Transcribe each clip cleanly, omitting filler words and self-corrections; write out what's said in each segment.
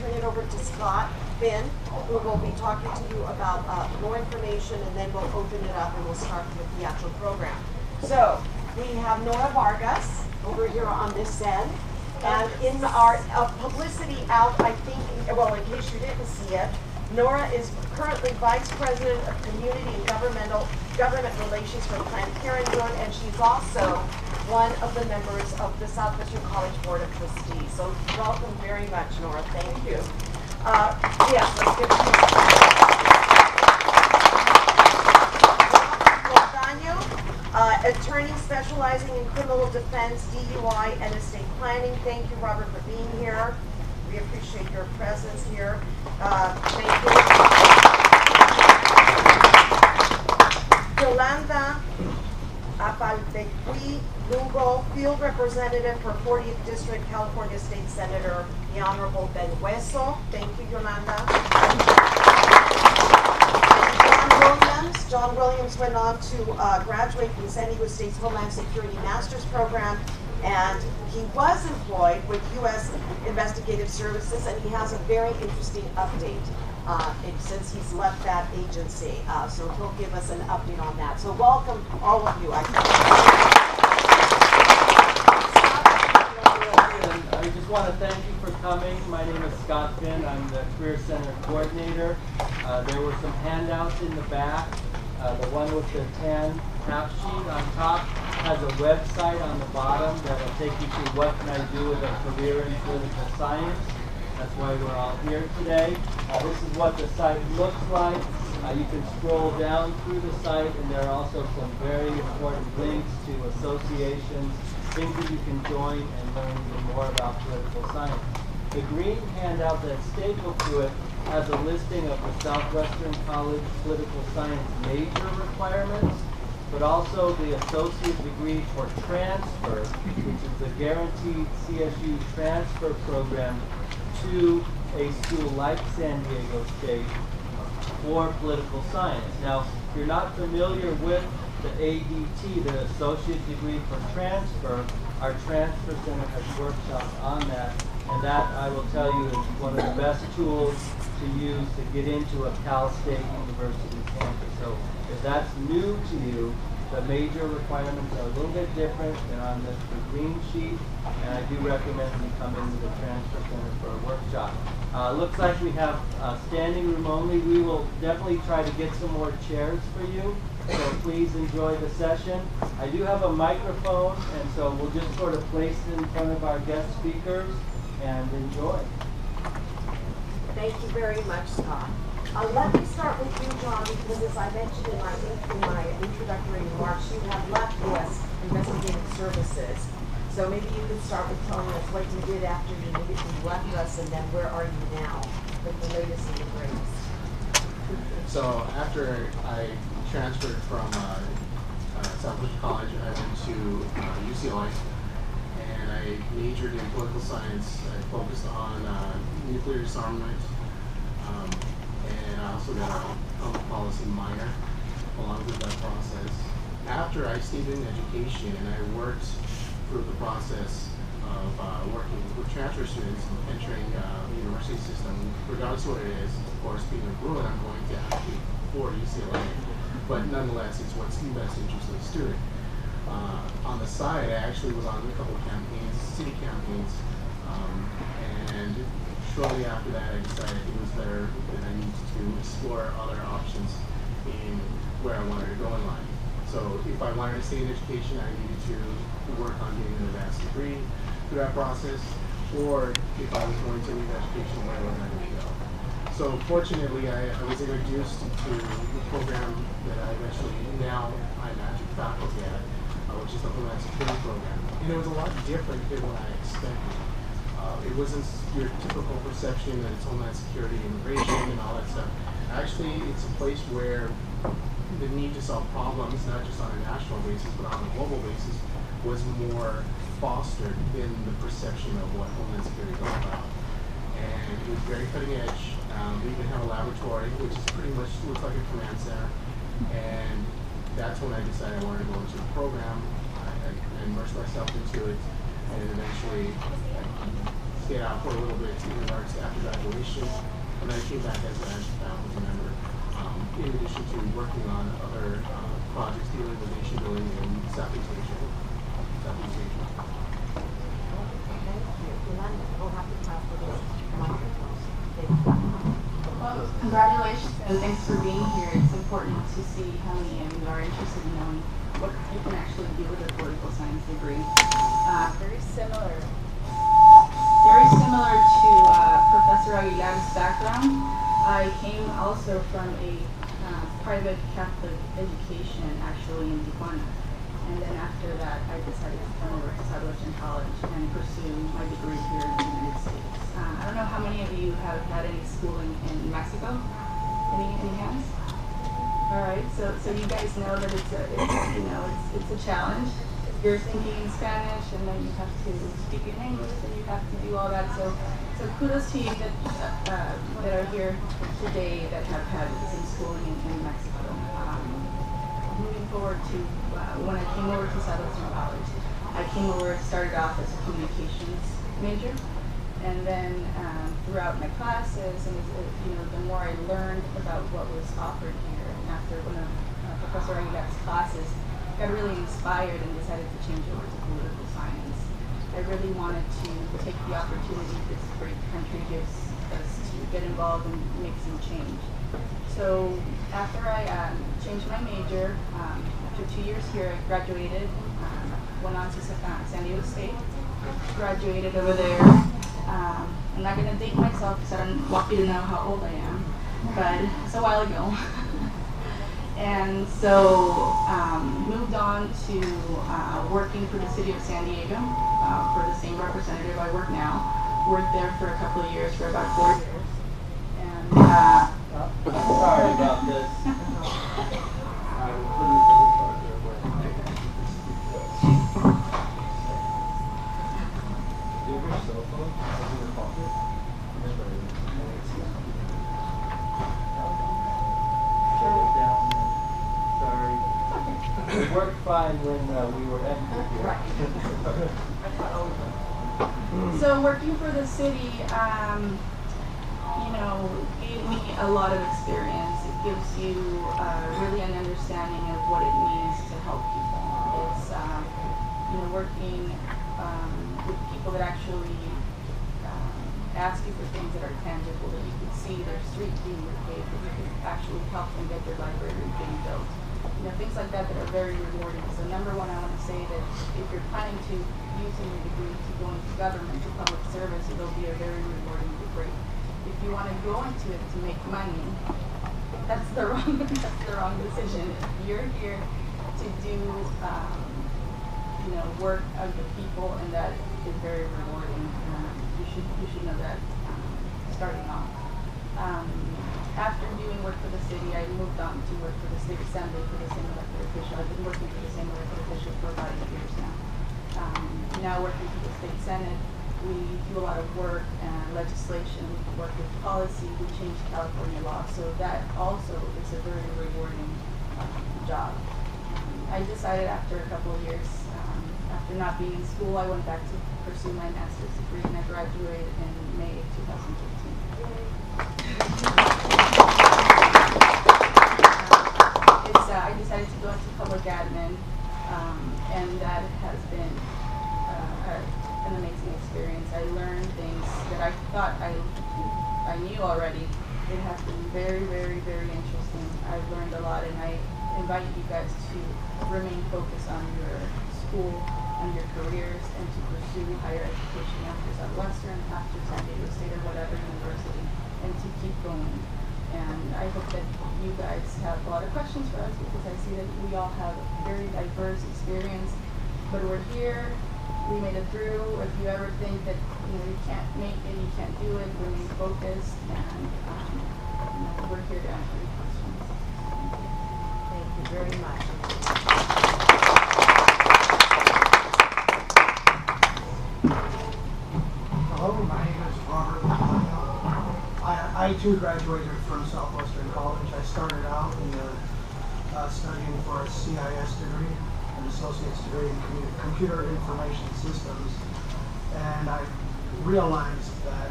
turn it over to Scott Finn, who will be talking to you about more information, and then we'll open it up and we'll start with the actual program. So we have Nora Vargas over here on this end. And in our publicity out, I think, well, in case you didn't see it, Nora is currently Vice President of Community and Government Relations for Planned Parenthood, and she's also one of the members of the Southwestern College Board of Trustees. So welcome very much, Nora. Thank you. Yes, let's give it to attorney specializing in criminal defense, DUI, and estate planning. Thank you, Robert, for being here. We appreciate your presence here. Thank you. Yolanda, Apalategui, Lugo, field representative for 40th District, California State Senator, the Honorable Hueso. Thank you, Yolanda. John Williams went on to graduate from San Diego State's Homeland Security Master's Program, and he was employed with U.S. Investigative Services, and he has a very interesting update since he's left that agency. So he'll give us an update on that. So welcome, all of you. I just want to thank you for coming. My name is Scott Finn. I'm the Career Center Coordinator. There were some handouts in the back. The one with the tan half sheet on top has a website on the bottom that will take you through what can I do with a career in political science. That's why we're all here today. This is what the site looks like. You can scroll down through the site, and there are also some very important links to associations, things that you can join and learn even more about political science. The green handout that's stapled to it has a listing of the Southwestern College political science major requirements, but also the associate degree for transfer, which is the guaranteed CSU transfer program to a school like San Diego State for political science. Now, if you're not familiar with the ADT, the associate degree for transfer, our transfer center has workshops on that, and that, I will tell you, is one of the best tools to use to get into a Cal State University campus. So if that's new to you, the major requirements are a little bit different than on the green sheet, and I do recommend you come into the transfer center for a workshop. Looks like we have standing room only. We will definitely try to get some more chairs for you, so please enjoy the session. I do have a microphone, and so we'll just sort of place it in front of our guest speakers and enjoy. Thank you very much, Scott. Let me start with you, John, because as I mentioned in my introductory remarks, you have left U.S. Investigative Services. So maybe you could start with telling us what you did after you left us, and then where are you now with the latest and the greatest. So after I transferred from Southwestern College, I went to UCLA, and I majored in political science. I focused on nuclear disarmament, and I also got a public policy minor along with that process. After I stayed in education and I worked through the process of working with transfer students entering the university system, regardless of what it is, of course, being a Bruin, I'm going to advocate for UCLA, but nonetheless, it's what's in the best interest of the student. On the side, I actually was on a couple of campaigns, city campaigns, and shortly after that, I decided it was better that I needed to explore other options in where I wanted to go in life. So if I wanted to stay in education, I needed to work on getting an advanced degree through that process, or if I was going to leave education, where was I going to go? So fortunately, I was introduced to the program that I eventually, now I'm actually faculty at, which is the Homeland Security program. And it was a lot different than what I expected. It wasn't your typical perception that it's Homeland Security, immigration, and all that stuff. Actually, it's a place where the need to solve problems, not just on a national basis, but on a global basis, was more fostered than the perception of what Homeland Security is all about. And it was very cutting edge. We even have a laboratory, which is pretty much looks like a command center. And that's when I decided I wanted to go into the program. I immersed myself into it, and eventually stayed out for a little bit in regards to after graduation. question, and I came back as an faculty member, in addition to working on other projects dealing with nation building in Southeast Asia. Thank you. Yolanda, we'll have to pass the microphone. Thank you. Well, congratulations and thanks for being here. It's important to see how many of you are interested in knowing what you can actually do with a political science degree. Very similar to Professor Aguilar's background. I came also from a private Catholic education, actually in Tijuana. And then after that, I decided to come over to Southwestern College and pursue my degree here in the United States. I don't know how many of you have had any schooling in Mexico? Any hands? All right, so you guys know that it's a challenge. You're thinking in Spanish, and then you have to speak in English, and you have to do all that. So kudos to you that are here today that have had some schooling in Mexico. Moving forward to when I came over to Southwestern College, I started off as a communications major, and then throughout my classes, and the more I learned about what was offered here, and after one of Professor Aguilar's classes, I got really inspired and decided to change over to political science. I really wanted to take the opportunity this great country gives us to get involved and make some change. So after I changed my major, after 2 years here, I graduated, went on to San Diego State, graduated over there. I'm not going to date myself because I don't want you to know how old I am, but it's a while ago. And so moved on to working for the city of San Diego for the same representative I work now. Worked there for a couple of years, for about 4 years. And sorry about this. It worked fine when we were empty here. Right. So working for the city, gave me a lot of experience. It gives you really an understanding of what it means to help people. It's working with people that actually ask you for things that are tangible, that you can see their street being repaved, that you can actually help them get their library being built. Things like that are very rewarding. So number one, I want to say that if you're planning to use your degree to go into government, to public service, it'll be a very rewarding degree. If you want to go into it to make money, that's the wrong decision. If you're here to do work of the people, and that is very rewarding. You should know that starting off. After doing work for the city, I moved on to work for the state assembly for the same elected official. I've been working for the same elected official for about 8 years now. Now working for the state senate, we do a lot of work and legislation. We work with policy. We change California law, so that also is a very rewarding job. I decided after a couple of years, after not being in school, I went back to pursue my master's degree, and I graduated in May of 2015. I decided to go into public admin, and that has been an amazing experience. I learned things that I thought I knew already. It has been very, very, very interesting. I've learned a lot, and I invite you guys to remain focused on your school, on your careers, and to pursue higher education after Southwestern, after San Diego State, or whatever university, and to keep going. And I hope that you guys have a lot of questions for us, because I see that we all have a very diverse experience, but we're here, we made it through. If you ever think that you can't make it, you can't do it, remain focused, and we're here to answer your questions. Thank you very much. Hello, my name is Robert Montano. I too graduated from Southwestern College. I started out in studying for a CIS degree, an associate's degree in computer information systems, and I realized that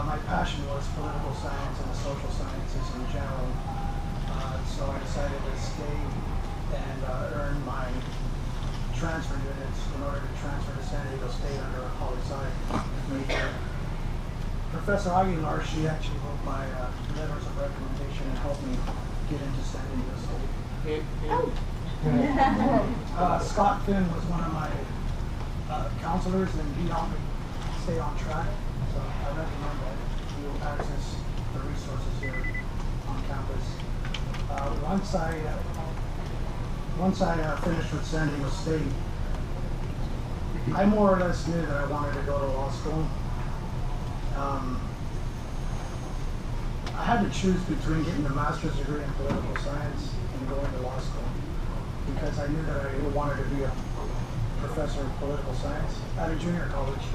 my passion was political science and the social sciences in general. So I decided to stay and earn my transfer units in order to transfer to San Diego State under a poli-sci major. Professor Aguilar, she actually wrote my letters of recommendation and helped me get into San Diego State. Scott Finn was one of my counselors, and he helped me stay on track. So I recommend that you access the resources here on campus. Once I finished with San Diego State, I more or less knew that I wanted to go to law school. I had to choose between getting a master's degree in political science and going to law school, because I knew that I wanted to be a professor of political science at a junior college.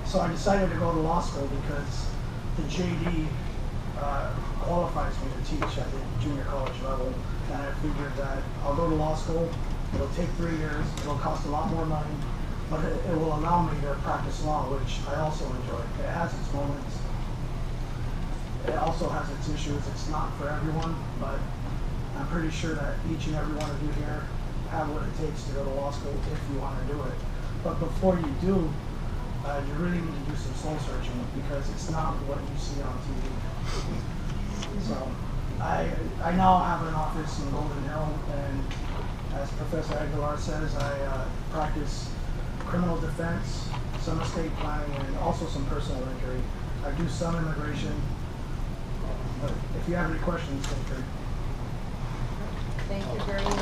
So I decided to go to law school because the JD qualifies me to teach at the junior college level, and I figured that I'll go to law school, it'll take 3 years, it'll cost a lot more money, but it will allow me to practice law, which I also enjoy. It has its moments. It also has its issues. It's not for everyone, but I'm pretty sure that each and every one of you here have what it takes to go to law school if you want to do it. But before you do, you really need to do some soul searching, because it's not what you see on TV. So I now have an office in Golden Hill, and as Professor Aguilar says, I practice criminal defense, some estate planning, and also some personal injury. I do some immigration, but if you have any questions, feel free. Thank you very much.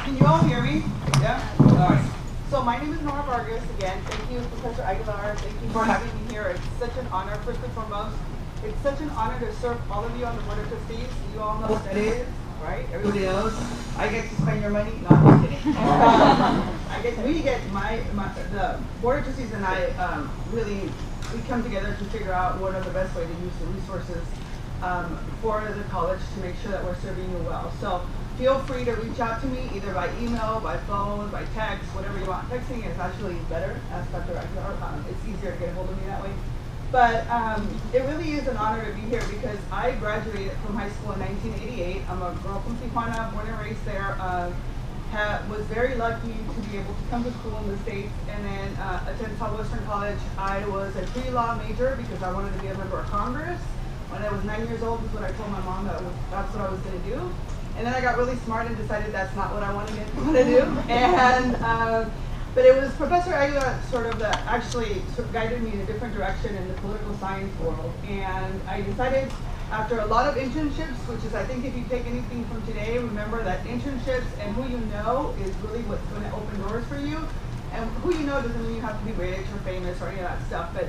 Can you all hear me? Yeah? All right. So my name is Nora Vargas. Again, thank you, Professor Aguilar. Thank you for having me here. It's such an honor, first and foremost. It's such an honor to serve all of you on the Board of Trustees. You all know what that is, right? Everybody knows. I get to spend your money. No, I'm just kidding. We get the Board of Trustees and I we come together to figure out what are the best way to use the resources for the college to make sure that we're serving you well. So feel free to reach out to me either by email, by phone, by text, whatever you want. Texting is actually better, as Dr. Aguilar. It's easier to get a hold of me that way. But it really is an honor to be here, because I graduated from high school in 1988. I'm a girl from Tijuana, born and raised there. Was very lucky to be able to come to school in the States and then attend Southwestern College. I was a pre-law major because I wanted to be a member of Congress. When I was 9 years old is what I told my mom that's what I was going to do. And then I got really smart and decided that's not what I wanted to do. And but it was Professor Aguilar actually guided me in a different direction in the political science world. And I decided, after a lot of internships, which is, I think, if you take anything from today, remember that internships and who you know is really what's going to open doors for you. And who you know doesn't mean you have to be rich or famous or any of that stuff, but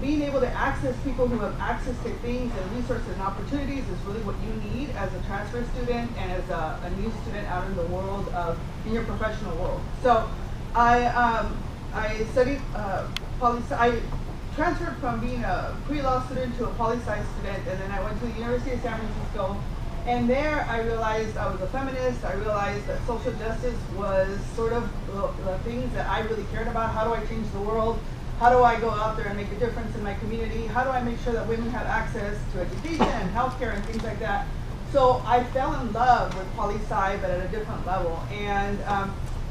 being able to access people who have access to things and resources and opportunities is really what you need as a transfer student and as a new student out in the world in your professional world. So I studied I transferred from being a pre-law student to a poli-sci student, and then I went to the University of San Francisco. And there I realized I was a feminist. I realized that social justice was sort of the things that I really cared about. How do I change the world? How do I go out there and make a difference in my community? How do I make sure that women have access to education and healthcare and things like that? So I fell in love with poli-sci, but at a different level. And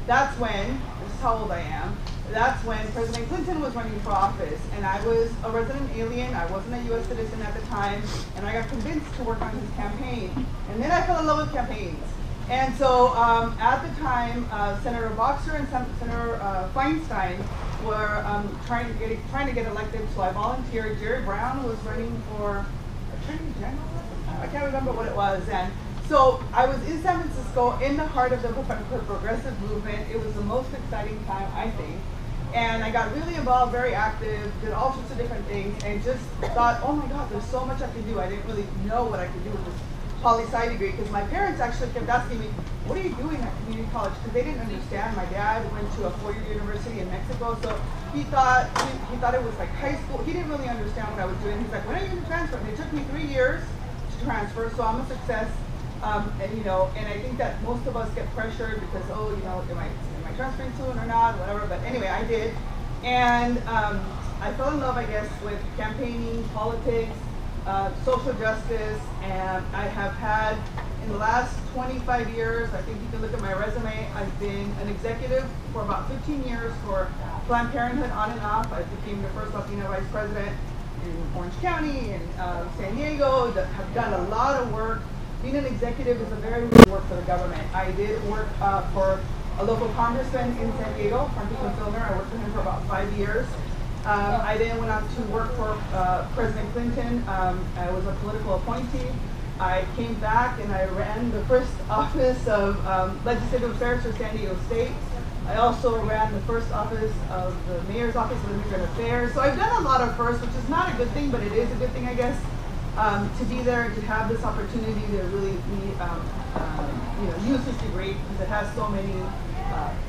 that's when, this is how old I am, that's when President Clinton was running for office, and I was a resident alien. I wasn't a U.S. citizen at the time, and I got convinced to work on his campaign. And then I fell in love with campaigns. And so at the time, Senator Boxer and Senator Feinstein were trying to get elected, so I volunteered. Jerry Brown was running for Attorney General. I can't remember what it was. And so I was in San Francisco, in the heart of the progressive movement. It was the most exciting time, I think. And I got really involved, very active, did all sorts of different things, and just thought, oh my God, there's so much I could do. I didn't really know what I could do with this poli-sci degree, because my parents actually kept asking me, what are you doing at community college? Because they didn't understand. My dad went to a four-year university in Mexico, so he thought it was like high school. He didn't really understand what I was doing. He's like, when are you going to transfer? And it took me 3 years to transfer, so I'm a success. And I think that most of us get pressured because, am I transferring soon or not, whatever. But anyway, I did. And I fell in love, I guess, with campaigning, politics, social justice, and I have had, in the last 25 years, I think you can look at my resume, I've been an executive for about 15 years for Planned Parenthood on and off. I became the first Latina vice president in Orange County and San Diego, have done a lot of work. Being an executive is a very good work for the government. I did work for a local congressman in San Diego, Francisco Filner. I worked for him for about 5 years. I then went on to work for President Clinton. I was a political appointee. I came back and I ran the first office of legislative affairs for San Diego State. I also ran the first office of the mayor's office of immigrant affairs. So I've done a lot of firsts, which is not a good thing, but it is a good thing, I guess, to be there and to have this opportunity to really be, use this degree because it has so many.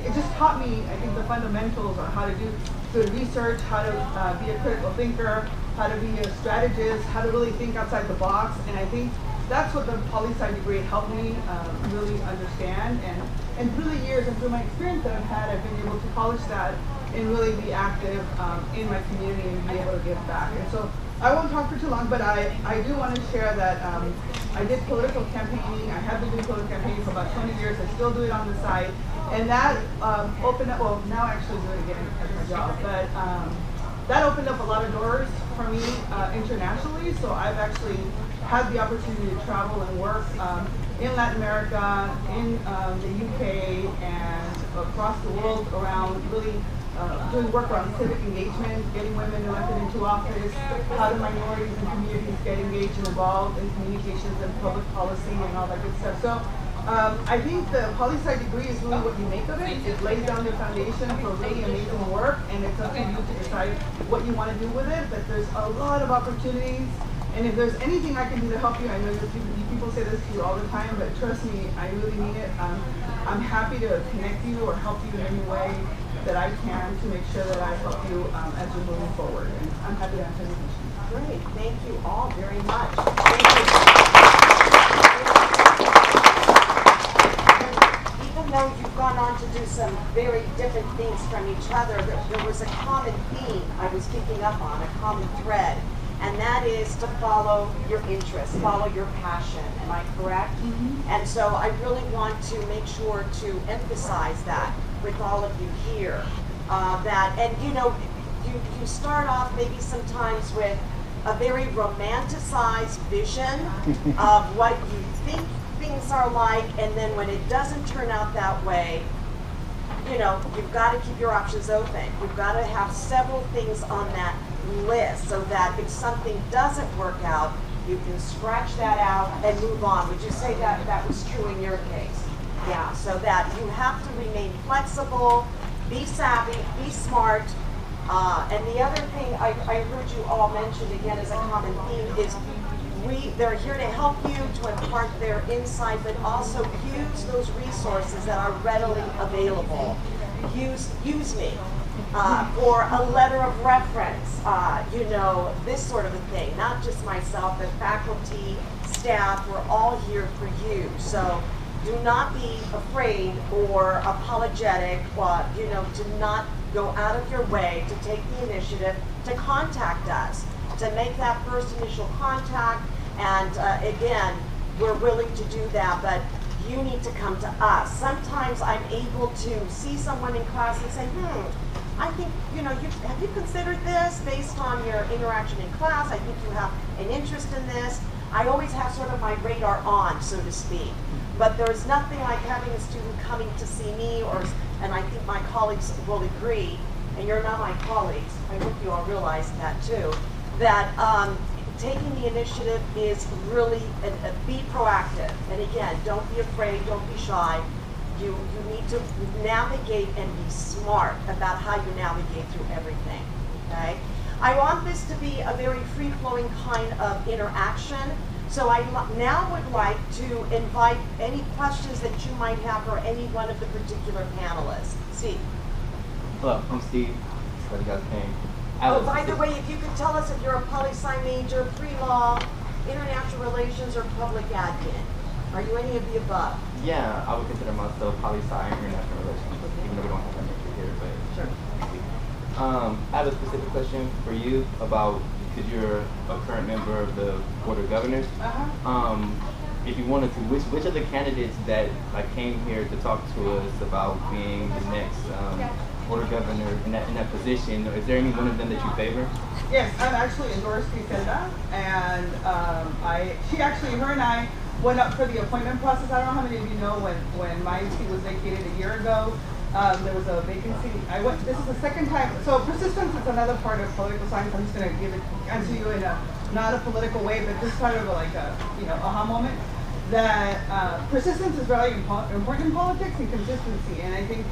It just taught me, I think, the fundamentals on how to do good research, how to be a critical thinker, how to be a strategist, how to really think outside the box. And I think that's what the poli-sci degree helped me really understand. And through the years and through my experience that I've had, I've been able to polish that and really be active in my community and be able to give back. And so I won't talk for too long, but I do want to share that I did political campaigning. I have been doing political campaigning for about 20 years. I still do it on the side. And that opened up, well, now I actually do it again as my job, but that opened up a lot of doors for me internationally. So I've actually had the opportunity to travel and work in Latin America, in the UK, and across the world around really doing work around civic engagement, getting women elected into office, how do minorities and communities get engaged and involved in communications and public policy and all that good stuff. So I think the poli-sci degree is really what you make of it. It lays down the foundation for really amazing work, and it's up to you to decide what you want to do with it. But there's a lot of opportunities, and if there's anything I can do to help you, I know people say this to you all the time, but trust me, I really mean it. I'm happy to connect you or help you in any way that I can to make sure that I help you as you're moving forward. And I'm happy to answer any questions. Great, thank you all very much. Thank you. Even though you've gone on to do some very different things from each other, there was a common theme I was picking up on, a common thread, and that is to follow your interests, follow your passion. Am I correct? Mm-hmm. And so I really want to make sure to emphasize that with all of you here. You start off maybe sometimes with a very romanticized vision of what you think things are like, and then when it doesn't turn out that way, you've got to keep your options open. You've got to have several things on that list so that if something doesn't work out, you can scratch that out and move on. Would you say that that was true in your case? Yeah, so that you have to remain flexible, be savvy, be smart. And the other thing I heard you all mention again as a common theme is they're here to help you, to impart their insight, but also use those resources that are readily available. Use me for a letter of reference, this sort of a thing. Not just myself, but faculty, staff, we're all here for you. So do not be afraid or apologetic, to not go out of your way to take the initiative to contact us, to make that first initial contact. And again, we're willing to do that, but you need to come to us. Sometimes I'm able to see someone in class and say, I think, have you considered this based on your interaction in class? I think you have an interest in this. I always have sort of my radar on, so to speak. But there's nothing like having a student coming to see me, and I think my colleagues will agree, and you're not my colleagues, I hope you all realize that too, that taking the initiative is really, be proactive. And again, don't be afraid, don't be shy. You need to navigate and be smart about how you navigate through everything, okay? I want this to be a very free-flowing kind of interaction. So I now would like to invite any questions that you might have for any one of the particular panelists. Steve. Hello, I'm Steve. Glad you guys came. Oh, by the way, if you could tell us if you're a poli-sci major, pre-law, international relations, or public admin. Are you any of the above? Yeah, I would consider myself poli-sci international relations, even though we don't have that major here, but sure. I have a specific question for you about, because you're a current member of the Board of Governors. If you wanted to, which of the candidates that came here to talk to us about being the next Board of Governor in that position, is there any one of them that you favor? Yes, I'm actually endorsed Yolanda, and her and I went up for the appointment process. I don't know how many of you know when my seat was vacated a year ago. There was a vacancy. This is the second time. So persistence is another part of political science. I'm just going to answer you in not a political way, but just kind of like a aha moment. That persistence is really important in politics, and consistency. And I think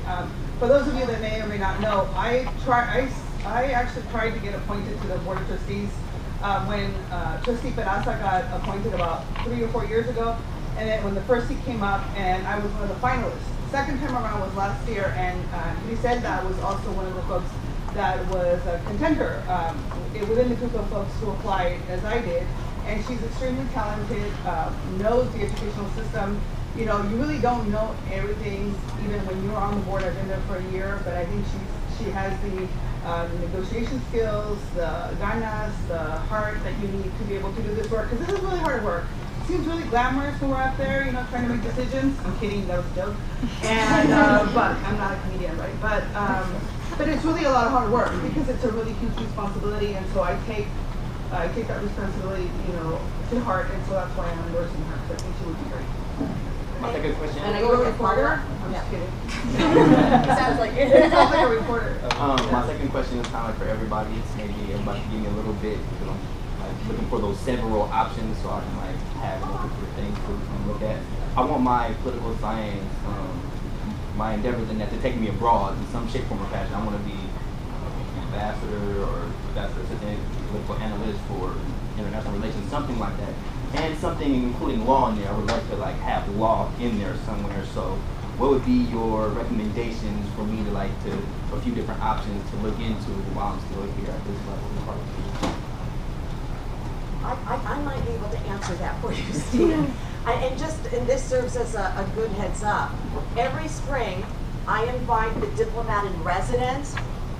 for those of you that may or may not know, I actually tried to get appointed to the Board of Trustees when Trustee Peraza got appointed about 3 or 4 years ago, and then when the first seat came up, and I was one of the finalists. Second time around was last year, and Griselda was also one of the folks that was a contender within the group of folks who applied as I did. And she's extremely talented, knows the educational system. You really don't know everything, even when you're on the board. I've been there for a year, but I think she has the negotiation skills, the ganas, the heart that you need to be able to do this work, because this is really hard work. Seems really glamorous when we're out there, trying to make decisions. I'm kidding, that was a joke. And but I'm not a comedian, right? But it's really a lot of hard work because it's a really huge responsibility, and so I take that responsibility, to heart, and so that's why I'm endorsing her. So I think she would be great. My second question. And I go a reporter. I'm just kidding. Sounds like it. It sounds like a reporter. My second question is kind of like for everybody. It's maybe everybody give me a little bit, because I'm looking for those several options so I can have multiple things to look at. I want my political science, my endeavors in that to take me abroad in some shape, form, or fashion. I want to be ambassador or ambassador assistant, political analyst for international relations, something like that. And something including law in there. I would like to have law in there somewhere. So what would be your recommendations for me to a few different options to look into while I'm still here at this level? I might be able to answer that for you, Steve. And this serves as a good heads up. Every spring, I invite the diplomat in residence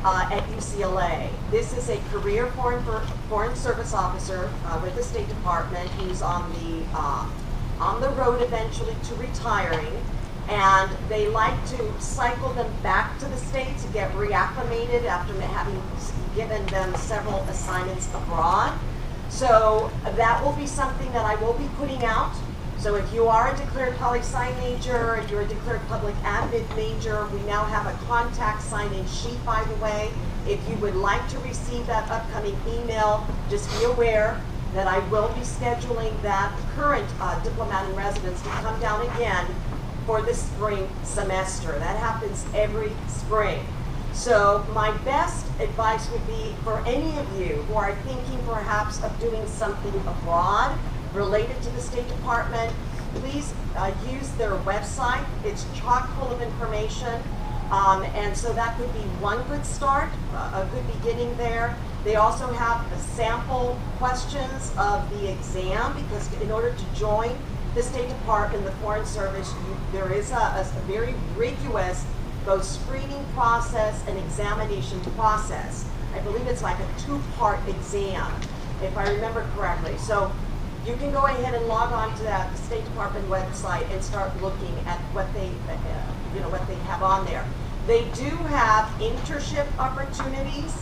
at UCLA. This is a career foreign service officer with the State Department. He's on the road eventually to retiring, and they like to cycle them back to the States to get reacclimated after having given them several assignments abroad. So that will be something that I will be putting out. So if you are a declared poli-sci major, if you're a declared public admin major, we now have a contact sign-in sheet, by the way. If you would like to receive that upcoming email, just be aware that I will be scheduling that current diplomat in residence to come down again for the spring semester. That happens every spring. So my best advice would be for any of you who are thinking perhaps of doing something abroad related to the State Department, please use their website. It's chock full of information. And so that could be one good start, a good beginning there. They also have sample questions of the exam, because in order to join the State Department, the Foreign Service, there is a very rigorous both screening process and examination process. I believe it's like a 2-part exam, if I remember correctly. So you can go ahead and log on to the State Department website and start looking at what they, what they have on there. They do have internship opportunities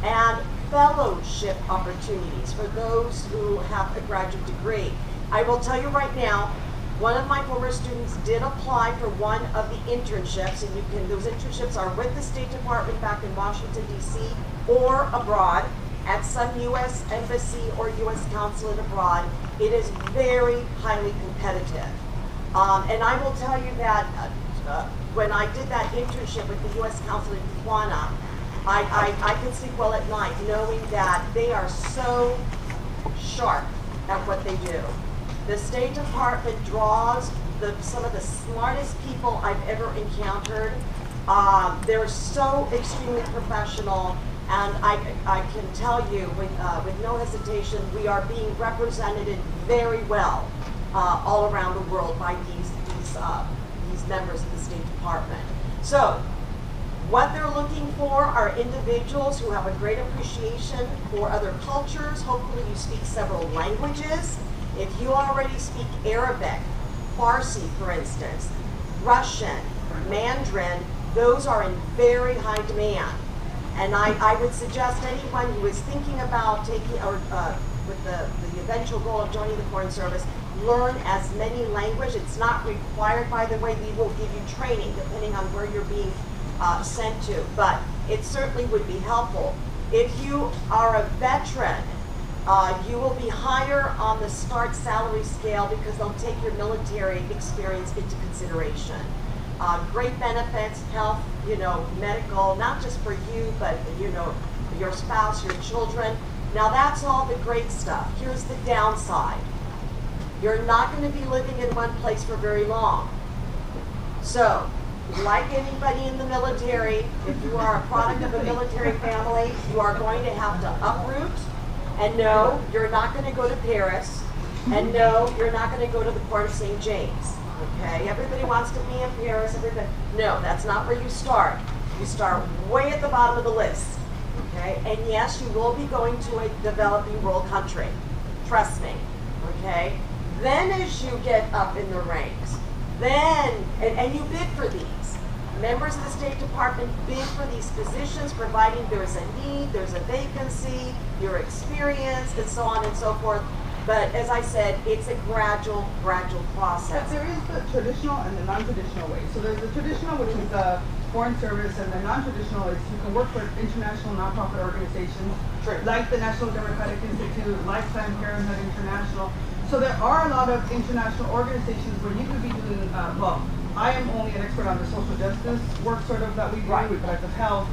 and fellowship opportunities for those who have a graduate degree. I will tell you right now, one of my former students did apply for one of the internships, and those internships are with the State Department back in Washington, D.C., or abroad at some U.S. embassy or U.S. consulate abroad. It is very highly competitive. And I will tell you that when I did that internship with the U.S. consulate in Tijuana, I could sleep well at night knowing that they are so sharp at what they do. The State Department draws some of the smartest people I've ever encountered. They're so extremely professional, and I can tell you with no hesitation, we are being represented very well all around the world by these members of the State Department. So What they're looking for are individuals who have a great appreciation for other cultures. Hopefully you speak several languages. If you already speak Arabic, Farsi, for instance, Russian, Mandarin, those are in very high demand. And I would suggest anyone who is thinking about taking, or with the eventual goal of joining the Foreign Service, learn as many languages. It's not required, by the way. We will give you training depending on where you're being sent to, but it certainly would be helpful. If you are a veteran, you will be higher on the start salary scale because they'll take your military experience into consideration. Great benefits, health, medical, not just for you, but your spouse, your children. Now that's all the great stuff. Here's the downside. You're not going to be living in one place for very long. So, like anybody in the military, if you are a product of a military family, you are going to have to uproot. And no, you're not going to go to Paris. And no, you're not going to go to the Port of St. James. Okay, everybody wants to be in Paris. No, that's not where you start. You start way at the bottom of the list. Okay, and yes, you will be going to a developing world country. Trust me. Okay, then as you get up in the ranks, then, and you bid for these. Members of the State Department bid for these positions, providing there's a need, there's a vacancy, your experience, and so on and so forth. But as I said, it's a gradual process. But there is the traditional and the non-traditional way. So there's the traditional, which is the Foreign Service, and the non-traditional is you can work for international nonprofit organizations, like the National Democratic Institute, like Planned Parenthood International. So there are a lot of international organizations where you could be doing, well, I am only an expert on the social justice work sort of that we do, reproductive health,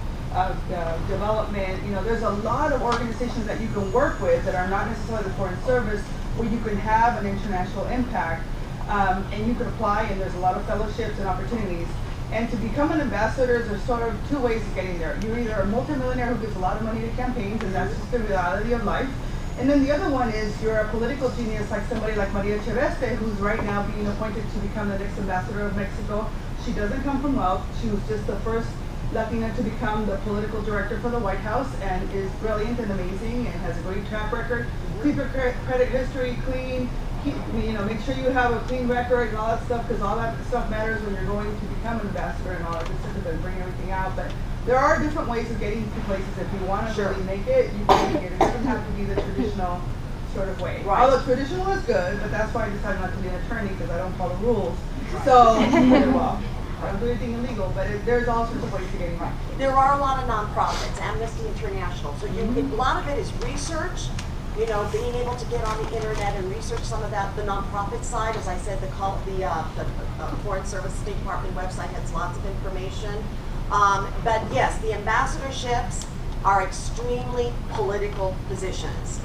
development. There's a lot of organizations that you can work with that are not necessarily the Foreign Service, where you can have an international impact, and you can apply, and there's a lot of fellowships and opportunities. And to become an ambassador, there's sort of two ways of getting there. You're either a multimillionaire who gives a lot of money to campaigns, and that's just the reality of life. And then the other one is you're a political genius, like somebody like Maria Chereste, who's right now being appointed to become the next ambassador of Mexico. She doesn't come from wealth. She was just the first Latina to become the political director for the White House, and is brilliant and amazing and has a great track record. Keep your credit history clean. Make sure you have a clean record and all that stuff, because all that stuff matters when you're going to become an ambassador and all that good stuff, and bring everything out. But there are different ways of getting to places. If you want to really make it, you can make it. It doesn't have to be the traditional sort of way. Right. Although traditional is good, but that's why I decided not to be an attorney, because I don't follow rules. So, well, I don't do anything illegal, but there's all sorts of ways to getting right. There are a lot of nonprofits, Amnesty International. So a lot of it is research. Being able to get on the internet and research some of that. The nonprofit side, as I said, the Foreign Service State Department website has lots of information. But yes, the ambassadorships are extremely political positions.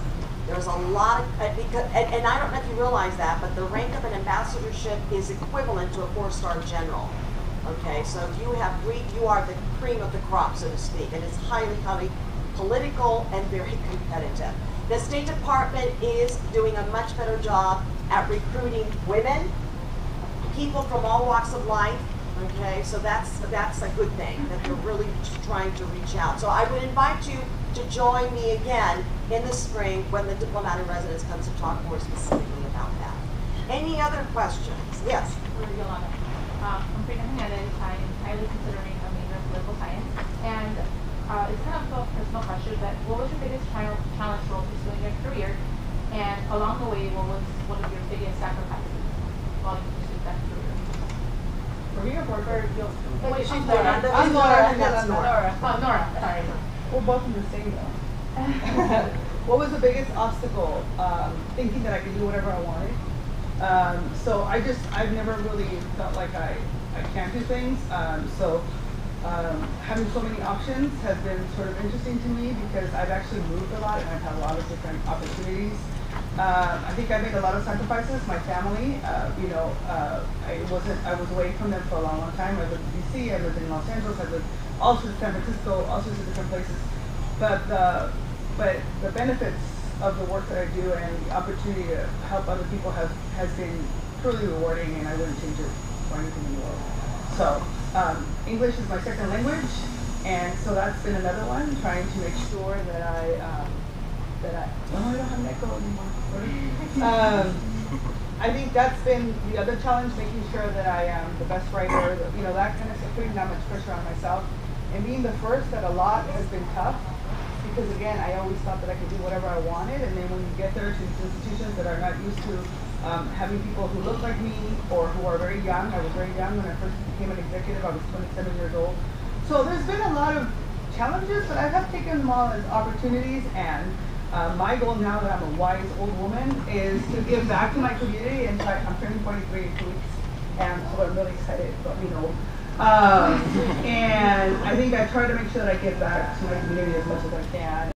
There's a lot of, and I don't know if you realize that, but the rank of an ambassadorship is equivalent to a 4-star general. Okay, so you are the cream of the crop, so to speak, and it's highly political and very competitive. The State Department is doing a much better job at recruiting women, people from all walks of life. Okay, so that's a good thing, that they're really trying to reach out. So I would invite you to join me again in the spring when the diplomat in residence comes to talk more specifically about that. Any other questions? Yes. Yolanda. I'm pregnant and I'm highly considering a major in political science. And it's kind of a personal question, but what was your biggest challenge while pursuing your career? And along the way, what was one of your biggest sacrifices while you pursued that career? For me or for you? Wait, she's Nora. I'm Nora, and that's Nora. Oh, Nora, sorry. We're both in the same though. What was the biggest obstacle? Thinking that I could do whatever I wanted. So I've never really felt like I can't do things. Having so many options has been sort of interesting to me, because I've actually moved a lot and I've had a lot of different opportunities. I think I made a lot of sacrifices. My family, I was away from them for a long time. I lived in DC, I lived in Los Angeles, I lived all sorts of San Francisco, all sorts of different places. But the benefits of the work that I do and the opportunity to help other people has been truly rewarding, and I wouldn't change it for anything in the world. So English is my second language. And so that's been another one, trying to make sure that I don't have an echo anymore. I think that's been the other challenge, making sure that I am the best writer, you know, that kind of stuff, putting that much pressure on myself. And being the first at a lot has been tough, because again, I always thought that I could do whatever I wanted, and then when you get there to institutions that are not used to having people who look like me or who are very young. I was very young when I first became an executive. I was 27 years old. So there's been a lot of challenges, but I have taken them all as opportunities, and my goal now that I'm a wise old woman is to give back to my community. In fact, I'm turning 43 in 2 weeks, and so I'm really excited about being old. And I think I try to make sure that I give back to my community as much as I can.